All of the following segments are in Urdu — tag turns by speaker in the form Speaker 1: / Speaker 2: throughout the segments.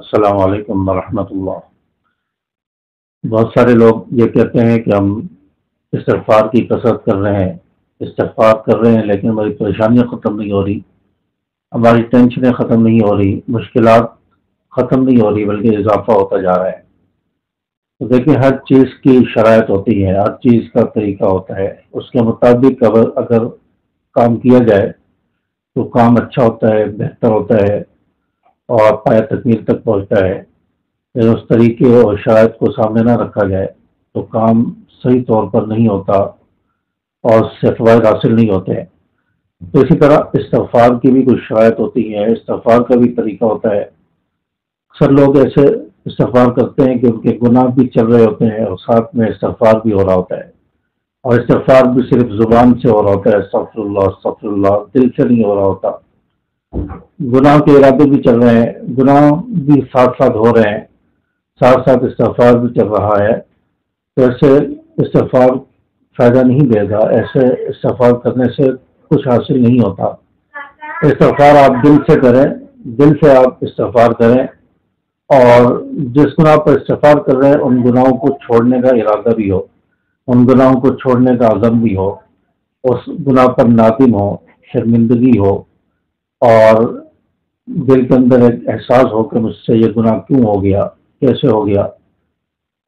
Speaker 1: السلام علیکم ورحمۃ اللہ۔ بہت سارے لوگ یہ کہتے ہیں کہ ہم استغفار کی کثرت کر رہے ہیں، استغفار کر رہے ہیں، لیکن ہماری پریشانیاں ختم نہیں ہو رہی، ہماری ٹینشنیں ختم نہیں ہو رہی، مشکلات ختم نہیں ہو رہی، بلکہ اضافہ ہوتا جا رہا ہے۔ تو دیکھیں، ہر چیز کی شرائط ہوتی ہے، ہر چیز کا طریقہ ہوتا ہے، اس کے مطابق اگر کام کیا جائے تو کام اچھا ہوتا ہے، بہتر ہوتا ہے اور پایہ تکمیل تک پہنچتا ہے۔ اگر اس طریقے اور شرائط کو سامنے نہ رکھا جائے تو کام صحیح طور پر نہیں ہوتا اور اس سے فوائد حاصل نہیں ہوتے ہیں۔ تو اسی طرح استغفار کی بھی کچھ شرائط ہوتی ہیں، استغفار کا بھی طریقہ ہوتا ہے۔ اکثر لوگ ایسے استغفار کرتے ہیں کہ ان کے گناہ بھی چل رہے ہوتے ہیں اور ساتھ میں استغفار بھی ہو رہا ہوتا ہے، اور استغفار بھی صرف زبان سے ہو رہا ہوتا ہے، استغفر اللہ، دل سے نہیں ہو رہا ہوتا۔ گناہ کے ارادے بھی چل رہے ہیں، گناہ بھی ساتھ ساتھ ہو رہے ہیں، ساتھ ساتھ استغفار بھی چل رہا ہے۔ تو ایسے استغفار فائدہ نہیں دے گا، ایسے استغفار کرنے سے کچھ حاصل نہیں ہوتا۔ استغفار آپ دل سے کریں، دل سے آپ استغفار کریں، اور جس گناہ پر استغفار کر رہے ہیں ان گناہوں کو چھوڑنے کا ارادہ بھی ہو، ان گناہوں کو چھوڑنے کا عزم بھی ہو، اس گناہ پر نادم ہو، شرمندگی ہو، اور دل کے اندر ایک احساس ہو کہ مجھ سے یہ گناہ کیوں ہو گیا، کیسے ہو گیا،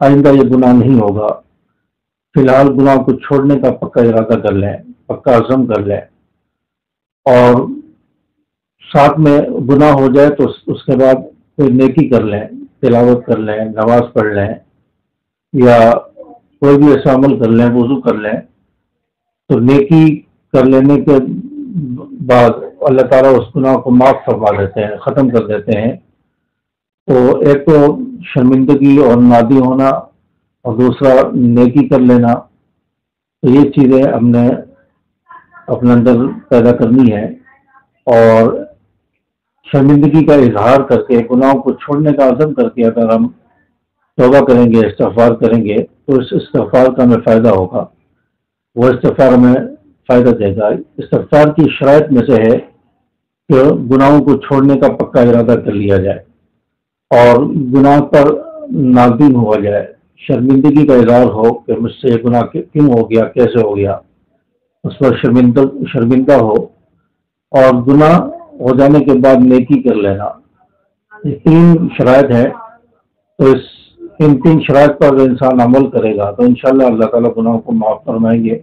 Speaker 1: آئندہ یہ گناہ نہیں ہوگا۔ فی الحال گناہ کو چھوڑنے کا پکا ارادہ کر لیں، پکا عزم کر لیں، اور ساتھ میں گناہ ہو جائے تو اس کے بعد کوئی نیکی کر لیں، تلاوت کر لیں، نماز پڑھ لیں، یا کوئی بھی ایسا عمل کر لیں، وضو کر لیں۔ تو نیکی کر لینے کے بعد اللہ تعالیٰ اس گناہ کو معاف فرما دیتے ہیں، ختم کر دیتے ہیں۔ تو ایک تو شرمندگی اور نادی ہونا، اور دوسرا نیکی کر لینا، تو یہ چیزیں ہم نے اپنے اندر پیدا کرنی ہے، اور شرمندگی کا اظہار کر کے، گناہوں کو چھوڑنے کا عزم کر کے اگر ہم توبہ کریں گے، استغفار کریں گے، تو اس استغفار کا ہمیں فائدہ ہوگا، وہ استغفار ہمیں فائدہ دے گا۔ استغفار کی شرائط میں سے ہے کہ گناہوں کو چھوڑنے کا پکا ارادہ کر لیا جائے، اور گناہ پر نادم ہوا جائے، شرمندگی کا اظہار ہو کہ مجھ سے یہ گناہ کیوں ہو گیا، کیسے ہو گیا، اس پر شرمندہ ہو، اور گناہ ہو جانے کے بعد نیکی کر لینا۔ یہ تین شرائط ہیں، تو ان تین شرائط پر اگر انسان عمل کرے گا تو انشاءاللہ اللہ تعالیٰ گناہوں کو معاف فرمائیں گے۔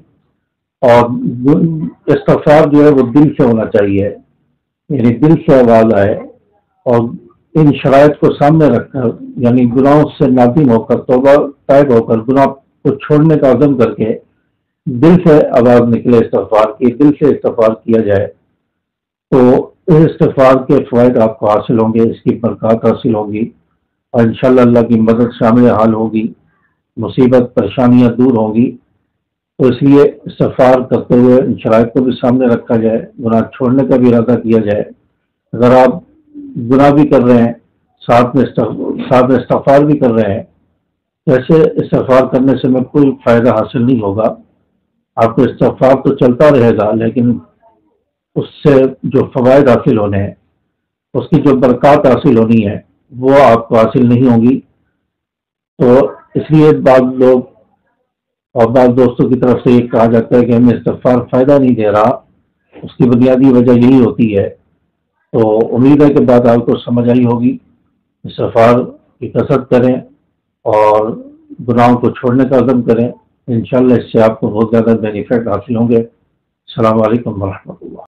Speaker 1: اور استغفار جو ہے وہ دل سے ہونا چاہیے، یعنی دل سے آواز آئے، اور ان شرائط کو سامنے رکھ کر، یعنی گناہوں سے نادم ہو کر، توبہ طائب ہو کر، گناہ کو چھوڑنے کا عزم کر کے دل سے آواز نکلے استغفار کی، دل سے استغفار کیا جائے، تو اس استغفار کے فوائد آپ کو حاصل ہوں گے، اس کی برکات حاصل ہوگی، اور انشاءاللہ اللہ کی مدد شامل حال ہوگی، مصیبت پریشانیاں دور ہوں گی۔ تو اس لیے استغفار کرتے ہوئے ان شرائط کو بھی سامنے رکھا جائے، گناہ چھوڑنے کا بھی ارادہ کیا جائے۔ اگر آپ گناہ بھی کر رہے ہیں، ساتھ میں استغفار بھی کر رہے ہیں، تو ایسے استغفار کرنے سے میں کوئی فائدہ حاصل نہیں ہوگا۔ آپ کو استغفار تو چلتا رہے گا، لیکن اس سے جو فوائد حاصل ہونے ہیں، اس کی جو برکات حاصل ہونی ہے، وہ آپ کو حاصل نہیں ہوں گی۔ تو اس لیے بعض لوگ اور بعض دوستوں کی طرف سے یہ کہا جاتا ہے کہ ہمیں استغفار فائدہ نہیں دے رہا، اس کی بنیادی وجہ یہی ہوتی ہے۔ تو امید ہے کہ بات آپ کو سمجھ آئی ہوگی۔ استغفار کی کثرت کریں اور گناہوں کو چھوڑنے کا عزم کریں، انشاءاللہ اس سے آپ کو بہت زیادہ بینیفٹ حاصل ہوں گے۔ السلام علیکم ورحمۃ اللہ۔